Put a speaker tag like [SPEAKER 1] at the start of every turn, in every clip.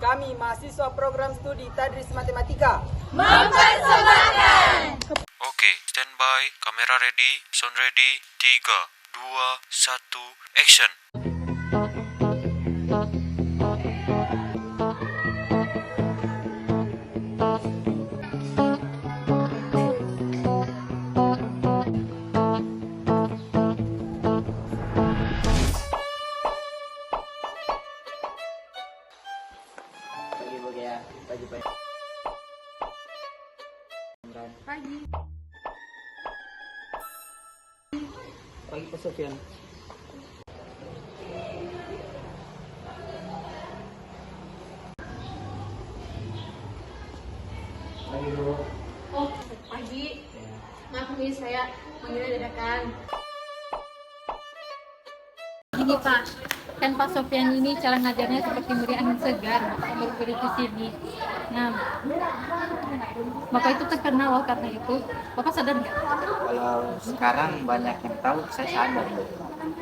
[SPEAKER 1] Kami mahasiswa program studi Tadris Matematika
[SPEAKER 2] mempersembahkan.
[SPEAKER 3] Oke, standby, kamera ready, sound ready, 3, 2, 1, action.
[SPEAKER 4] Pagi Bu ya, pagi.
[SPEAKER 2] Pagi.
[SPEAKER 4] Pagi Pak Sofian. Pagi Bu.
[SPEAKER 2] Oh, pagi. Maaf nih saya manggilnya dadakan. Gini Pak, kan Pak Sofian ini cara ngajarnya seperti memberi angin segar berbeda di sini. Nah, Bapak itu terkenal loh karena itu. Bapak sadar nggak?
[SPEAKER 4] Kalau sekarang banyak yang tahu, saya sadar.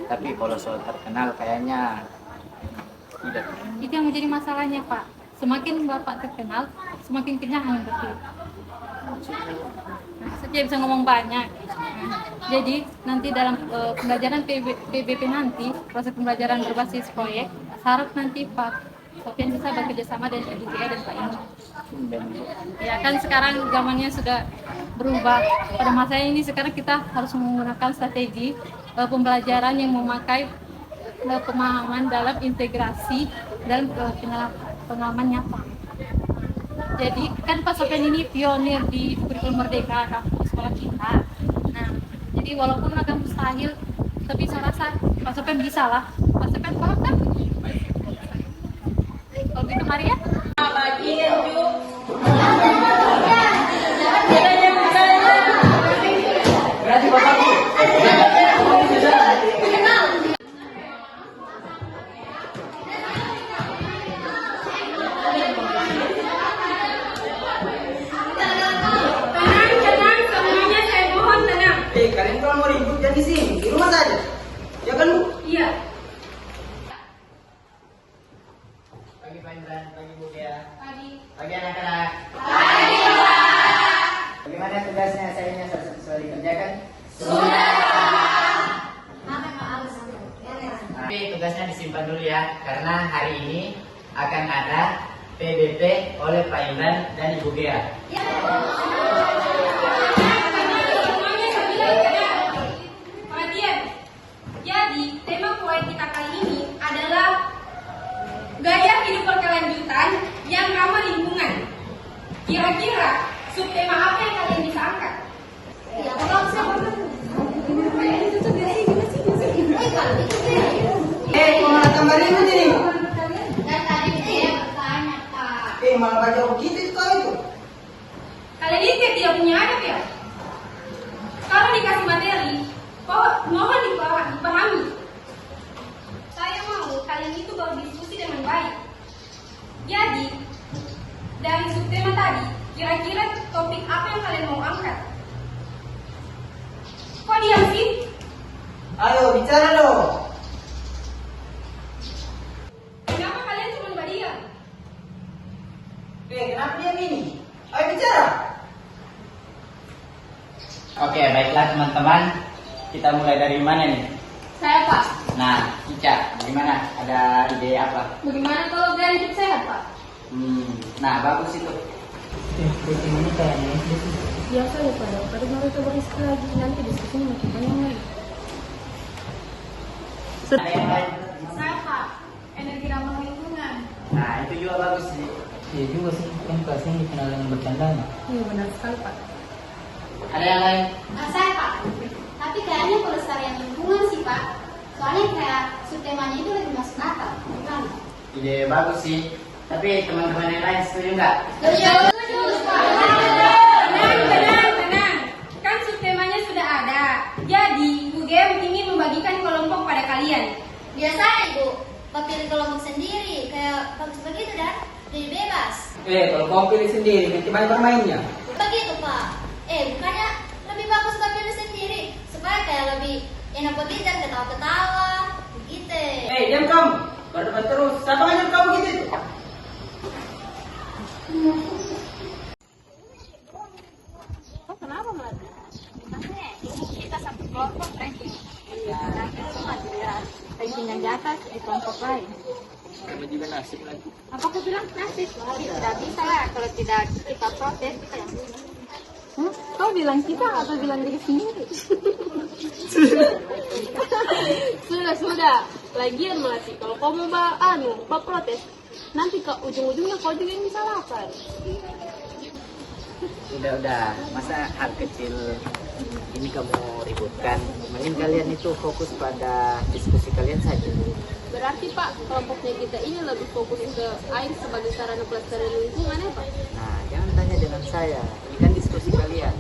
[SPEAKER 4] Tapi kalau soal terkenal kayaknya tidak.
[SPEAKER 2] Itu yang menjadi masalahnya Pak. Semakin Bapak terkenal, semakin kenyang angin betul. Nah, saya bisa ngomong banyak. Nah, jadi nanti dalam pembelajaran PBP nanti, proses pembelajaran berbasis proyek, harap nanti Pak Sofian bisa bekerja sama dengan IDGA dan Pak Inu. Ya kan sekarang zamannya sudah berubah. Pada masa ini sekarang kita harus menggunakan strategi pembelajaran yang memakai pemahaman dalam integrasi dalam pengalaman nyata. Jadi kan Pak Sofian ini pionir di kurikulum Merdeka kampus sekolah kita. Nah, jadi walaupun agak mustahil, tapi saya rasa Pak Sofian bisa lah. Pak Sofian paham kan? Kalau gitu mari ya.
[SPEAKER 5] Tenang, semuanya saya mohon tenang.
[SPEAKER 1] Kalian kalau mau ribut jangan di sini, di rumah saja. Ya kan Bu?
[SPEAKER 5] Iya.
[SPEAKER 4] Pagi Pak Imran, pagi Bu ya.
[SPEAKER 5] Pagi.
[SPEAKER 4] Pagi anak-anak. Bagaimana tugasnya saya sesuai dikerjakan? Tapi tugasnya disimpan dulu ya, karena hari ini akan ada PBP oleh Pak Imran dan Ibu Gea.
[SPEAKER 5] Perhatian. Jadi, tema proyek kita kali ini adalah gaya hidup berkelanjutan yang ramah lingkungan. Kira-kira subtema apa yang kalian bisa angkat?
[SPEAKER 1] Kok malah tambah ribut ini?
[SPEAKER 5] Dan tadi saya bertanya, Pak.
[SPEAKER 1] Malah baca begitu kau itu.
[SPEAKER 5] Kalian ini kayak tidak punya adab ya? Kalau dikasih materi, mohon dipahami. Saya mau kalian itu berdiskusi dengan baik. Jadi, dari subtema tadi, kira-kira topik apa yang kalian mau angkat? Kok diam sih?
[SPEAKER 1] Ayo bicara dong.
[SPEAKER 5] Kenapa kalian cuma berdiam?
[SPEAKER 1] Kenapa diam ini? Ayo bicara.
[SPEAKER 4] Oke, baiklah teman-teman. Kita mulai dari mana nih?
[SPEAKER 5] Saya, Pak.
[SPEAKER 4] Nah, Ica, gimana? Ada ide apa?
[SPEAKER 5] Bagaimana kalau gaya hidup sehat, Pak?
[SPEAKER 4] Nah, bagus itu. Ini kayaknya
[SPEAKER 2] Biasa ya Pak, daripada mereka berisik lagi, nanti diskusinya makin banyak lagi.
[SPEAKER 4] ada yang lain.
[SPEAKER 5] Saya, Pak. Energi ramah lingkungan.
[SPEAKER 4] Nah, itu juga bagus sih.
[SPEAKER 6] Iya juga sih, kan kelasnya dikenal dengan bercandanya.
[SPEAKER 2] Iya benar sekali Pak.
[SPEAKER 4] Ada yang lain?
[SPEAKER 7] Nah, saya Pak, tapi kayaknya pelestarian lingkungan sih Pak. Soalnya kayak subtemanya itu lebih masuk akal. Gimana?
[SPEAKER 4] Ide bagus sih. Tapi teman-teman yang lain setuju nggak?
[SPEAKER 7] Setuju, Pak.
[SPEAKER 5] Tenang. Kan subtemanya sudah ada. Jadi, Bu Gem ingin membagikan kelompok pada kalian.
[SPEAKER 7] Biasanya Ibu, Pak pilih kelompok sendiri. Kayak bagus begitu dah, jadi bebas.
[SPEAKER 1] Kalau kau pilih sendiri, nanti banyak bermainnya.
[SPEAKER 7] Begitu Pak. Bukannya lebih bagus Pak pilih sendiri. Supaya kayak lebih enak buat kita ketawa-ketawa. Begitu.
[SPEAKER 1] Diam kamu. Berdebat terus. Siapa ngajak kamu gitu itu?
[SPEAKER 2] Apa kau bilang gratis?
[SPEAKER 7] Tidak bisa lah kalau tidak kita protes kita yang punya.
[SPEAKER 2] Kau bilang kita atau bilang diri sendiri? Sudah. Lagian masih kalau kau mau protes, nanti ke ujung-ujungnya kau juga yang disalahkan.
[SPEAKER 4] Udah, masa hal kecil ini kamu ributkan? Mungkin kalian itu fokus pada diskusi kalian saja.
[SPEAKER 2] Berarti Pak, kelompoknya kita ini lebih fokus ke air sebagai sarana pelestarian lingkungan ya Pak?
[SPEAKER 4] Nah, jangan tanya dengan saya. Ini kan diskusi kalian.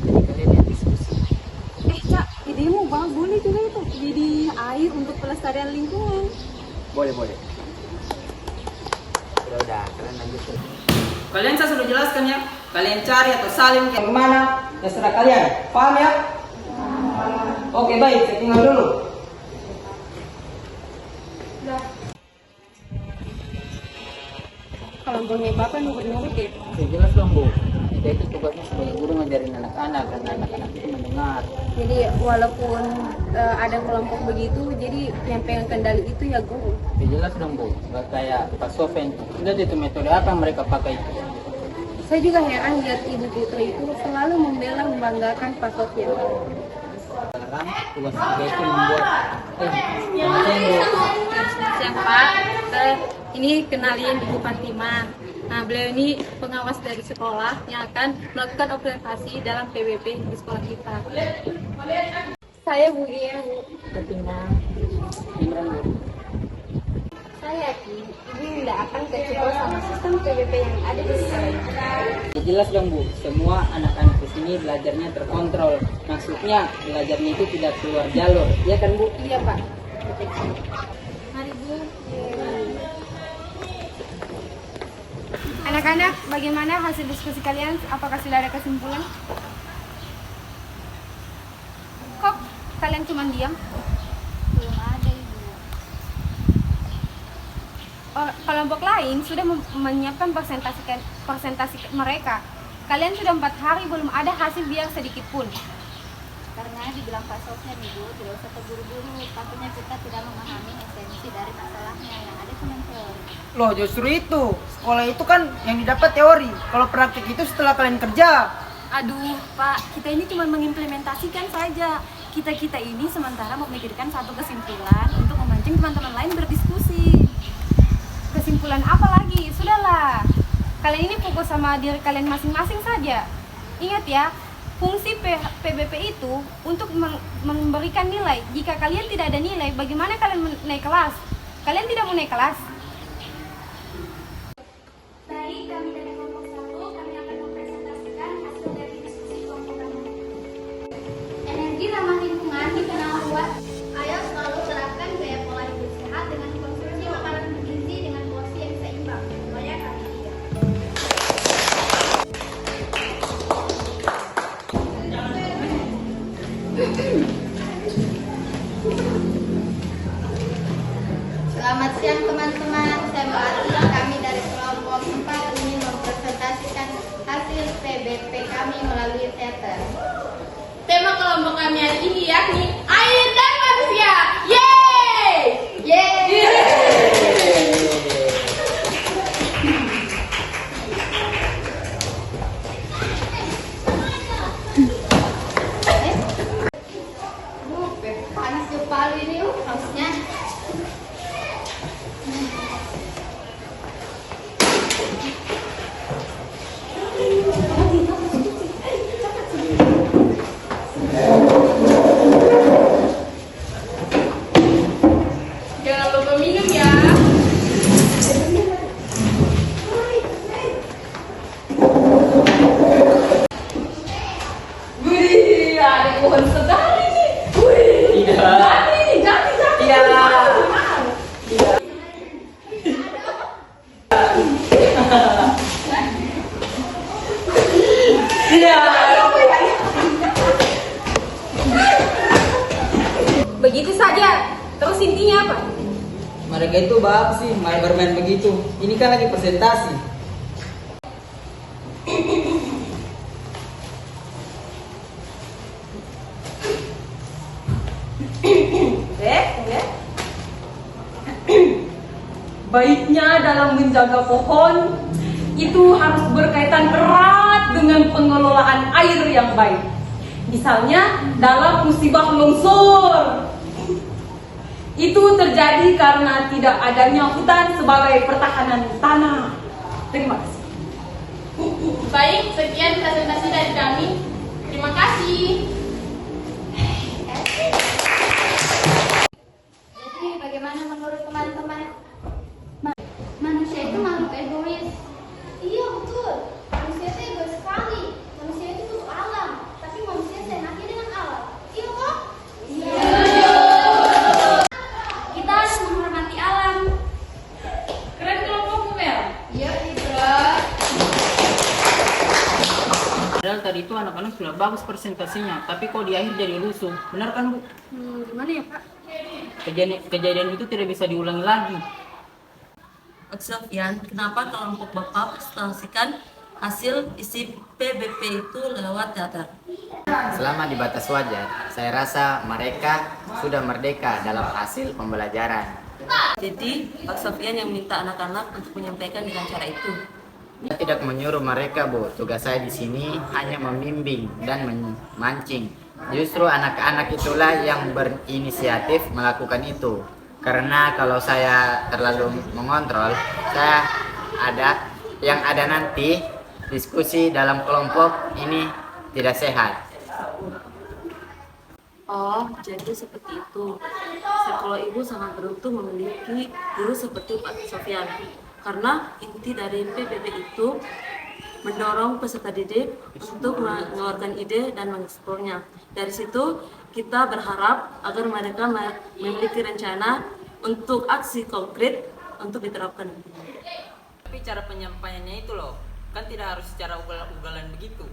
[SPEAKER 4] Jadi kalian yang diskusi.
[SPEAKER 2] Cak, idemu Bang, boleh juga itu jadi air untuk pelestarian lingkungan.
[SPEAKER 4] Boleh. Udah, kalian lanjut.
[SPEAKER 1] Kalian saya sudah jelaskan ya. Kalian cari atau salin yang mana, terserah kalian. Paham ya? Oke, baik. Saya tinggal dulu.
[SPEAKER 2] Kalau bangnya Bapak nurut-nurut ya?
[SPEAKER 4] Ya jelas dong Bu. Kita itu tugasnya sebagai guru ngajarin anak-anak karena anak-anak itu mendengar.
[SPEAKER 2] Jadi walaupun ada kelompok begitu, jadi yang pegang kendali itu ya guru.
[SPEAKER 4] Ya jelas dong Bu. Gak kayak Pak Sofen. Lihat itu metode apa yang mereka pakai itu.
[SPEAKER 2] Saya juga heran lihat Ibu Putri itu selalu membela membanggakan Pak Sofian.
[SPEAKER 4] Sekarang tugas kita itu membuat
[SPEAKER 2] Siapa? Ini kenalin Ibu Fatima. Nah, beliau ini pengawas dari sekolah yang akan melakukan observasi dalam PBB di sekolah kita. Saya Bu Gia, Bu.
[SPEAKER 4] Fatima. Imran Bu.
[SPEAKER 7] Saya yakin ibu tidak akan kecewa sama sistem PBB yang ada di sekolah ini.
[SPEAKER 6] Ya, jelas dong Bu, semua anak-anak di sini belajarnya terkontrol. Maksudnya belajarnya itu tidak keluar jalur, ya kan Bu?
[SPEAKER 2] Iya, Pak.
[SPEAKER 7] Mari Bu.
[SPEAKER 2] Anak-anak, bagaimana hasil diskusi kalian? Apakah sudah ada kesimpulan? Kok kalian cuma diam?
[SPEAKER 7] Belum ada Ibu.
[SPEAKER 2] Kelompok lain sudah menyiapkan presentasi mereka. Kalian sudah 4 hari belum ada hasil biar sedikit pun.
[SPEAKER 7] Karena dibilang Pak Sofian Ibu, tidak usah terburu-buru. Takutnya kita tidak memahami esensi dari masalahnya yang ada cuma teori.
[SPEAKER 1] Loh, justru itu. Sekolah itu kan yang didapat teori. Kalau praktik itu setelah kalian kerja.
[SPEAKER 2] Aduh, Pak, kita ini cuma mengimplementasikan saja. Kita ini sementara memikirkan satu kesimpulan untuk memancing teman-teman lain berdiskusi. Kesimpulan apa lagi? Sudahlah. Kalian ini fokus sama diri kalian masing-masing saja. Ingat ya, fungsi PBP itu untuk memberikan nilai. Jika kalian tidak ada nilai, bagaimana kalian naik kelas? Kalian tidak mau naik kelas?
[SPEAKER 7] Baik, kami dari kelompok 1, kami akan mempresentasikan hasil dari diskusi kelompok kami. Energi ramah lingkungan dikenal luas. Ayo selalu terapkan gaya pola hidup sehat dengan konsumsi makanan bergizi dengan porsi yang seimbang. Semuanya kami lihat. Selamat siang teman-teman, saya Mbak Atia. Kami dari kelompok 4 ingin mempresentasikan hasil PBP kami melalui teater.
[SPEAKER 5] Tema kelompok kami hari ini yakni air dan manusia. Yeay!
[SPEAKER 7] Yeay! Panas kepala ini hausnya.
[SPEAKER 5] Jangan lupa minum ya. Wih, ada pohon sekali nih. Wih, jadi.
[SPEAKER 2] Begitu saja. Terus intinya apa?
[SPEAKER 6] Mereka itu bab sih, main bermain begitu. Ini kan lagi presentasi.
[SPEAKER 8] baiknya dalam menjaga pohon itu harus berkaitan erat dengan pengelolaan air yang baik. Misalnya dalam musibah longsor, itu terjadi karena tidak adanya hutan sebagai pertahanan tanah. Terima kasih.
[SPEAKER 5] Baik, sekian presentasi dari kami. Terima kasih.
[SPEAKER 7] Jadi bagaimana menurut teman-teman? Manusia itu makhluk egois. Iya betul. Manusia itu egois sekali. Manusia itu butuh alam, tapi manusia seenaknya dengan alam. Iya kok? Iya. Kita harus menghormati alam.
[SPEAKER 8] Keren kelompokmu, Mel.
[SPEAKER 7] Iya, Ibra.
[SPEAKER 6] Padahal tadi itu anak-anak sudah bagus presentasinya, tapi kok di akhir jadi lusuh. Benar kan, Bu?
[SPEAKER 2] Gimana ya, Pak?
[SPEAKER 6] Kejadian itu tidak bisa diulangi lagi.
[SPEAKER 9] Pak Sofyan, kenapa kelompok Bapak presentasikan hasil isi PBP itu lewat teater?
[SPEAKER 4] Selama di batas wajar, saya rasa mereka sudah merdeka dalam hasil pembelajaran.
[SPEAKER 9] Jadi, Pak Sofyan yang minta anak-anak untuk menyampaikan dengan cara itu.
[SPEAKER 4] Saya tidak menyuruh mereka, Bu. Tugas saya di sini hanya membimbing dan memancing. Justru anak-anak itulah yang berinisiatif melakukan itu. Karena kalau saya terlalu mengontrol, yang ada nanti diskusi dalam kelompok ini tidak sehat.
[SPEAKER 9] Oh, jadi seperti itu. Sekolah Ibu sangat beruntung memiliki guru seperti Pak Sofyan. Karena inti dari PBB itu mendorong peserta didik untuk mengeluarkan ide dan mengeksplornya. Dari situ kita berharap agar mereka memiliki rencana untuk aksi konkret untuk diterapkan.
[SPEAKER 6] Tapi cara penyampaiannya itu loh, kan tidak harus secara ugal-ugalan begitu.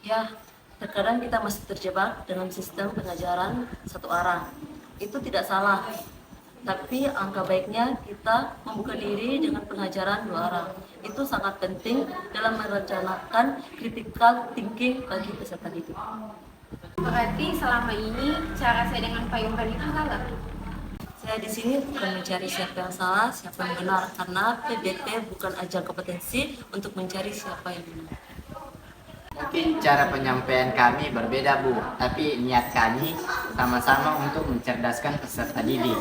[SPEAKER 9] Ya, terkadang kita masih terjebak dengan sistem pengajaran satu arah. Itu tidak salah. Tapi angka baiknya kita membuka diri dengan pengajaran dua arah. Itu sangat penting dalam merencanakan critical thinking bagi peserta didik.
[SPEAKER 5] Berarti selama ini cara saya dengan Pak Yongkan itu salah.
[SPEAKER 9] Saya di sini bukan mencari siapa yang salah, siapa yang benar, karena PBP bukan ajang kompetensi untuk mencari siapa yang benar.
[SPEAKER 4] Mungkin cara penyampaian kami berbeda, Bu, tapi niat kami sama-sama untuk mencerdaskan peserta didik.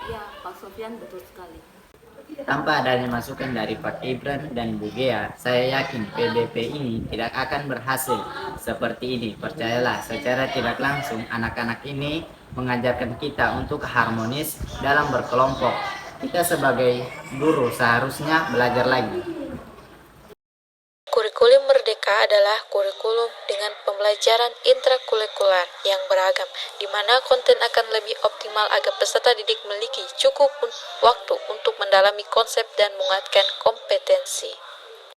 [SPEAKER 9] Ya, Pak Sofyan betul sekali.
[SPEAKER 4] Tanpa adanya masukan dari Pak Ibran dan Bu Gea, saya yakin PBP ini tidak akan berhasil seperti ini. Percayalah, secara tidak langsung anak-anak ini mengajarkan kita untuk harmonis dalam berkelompok. Kita sebagai guru seharusnya belajar lagi.
[SPEAKER 10] Kurikulum Merdeka adalah kurikulum dengan pembelajaran intrakurikuler yang beragam, di mana konten akan lebih optimal agar peserta didik memiliki cukup waktu untuk mendalami konsep dan menguatkan kompetensi.